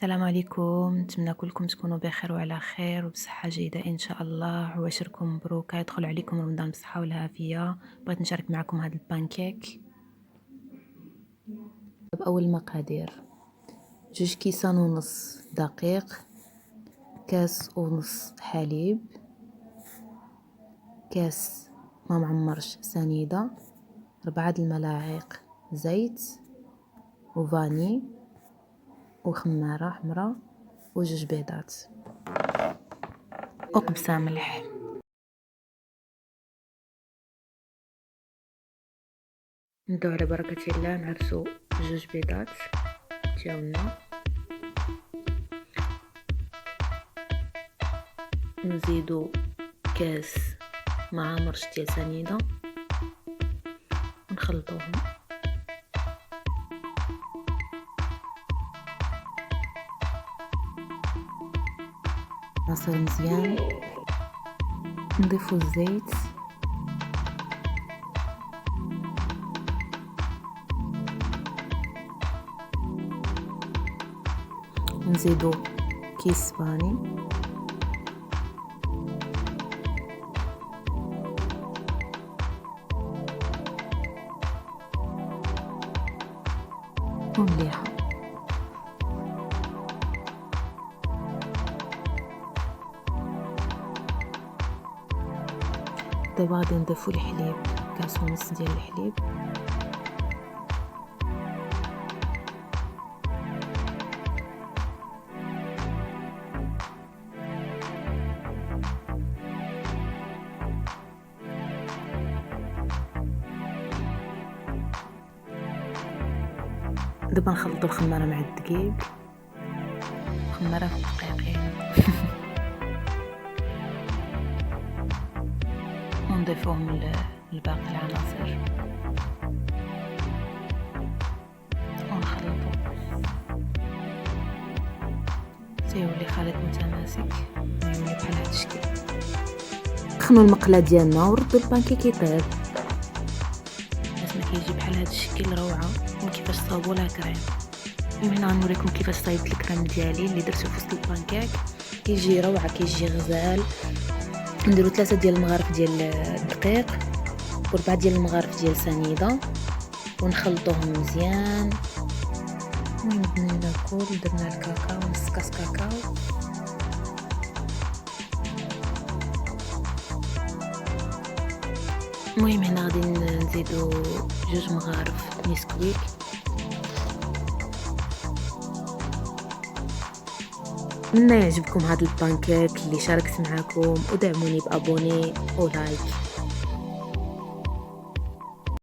السلام عليكم، نتمنى كلكم تكونوا بخير وعلى خير وبصحة جيدة إن شاء الله. عواشركم مبروكة، يدخل عليكم رمضان بصحة والعافية. بغيت نشارك معكم هذا البانكيك بأول المقادير: 2 كيسان ونص دقيق، كاس ونص حليب، كاس ما معمرش سنيدة، 4 الملاعق زيت وفاني وخمارة حمرا و2 بيضات وقبصة ملح. نبداو على بركة الله نعرسو 2 بيضات ديالنا، نزيدو كاس معامرش ديال سنيدة ونخلطوهم. نعصر مزيان، نضيفو الزيت، نزيدو كيس فاني، ومليحة. دابا غادي نضيفو الحليب، كاس ونص ديال الحليب، دابا نخلطو الخمارة مع الدقيق، خمارة في الدقيق يعني ونضيفوهم لباقي العناصر ونخلطو تيولي خليط متماسك يعني بحال هاد الشكل. نسخنو المقله ديالنا ونردو البانكيك يطيب. ما كيجي بحال هاد الشكل روعه، وكيفاش صاوبوا لا كريم. المهم هنا غنوريكم كيفاش صايبت الكريم ديالي اللي درتو في وسط البانكيك. كيجي روعه، كيجي غزال. نديرو 3 ديال المغارف ديال الدقيق و4 ديال المغارف ديال سنيده ونخلطوهم مزيان. المهم درنا الكل، درنا الكاكاو، نص كاس كاكاو، المهم هنا غادي نزيدو 2 مغارف نسكويك. نتمنى يعجبكم هذا البانكيك اللي شاركت معكم، ودعموني بابوني ولايك.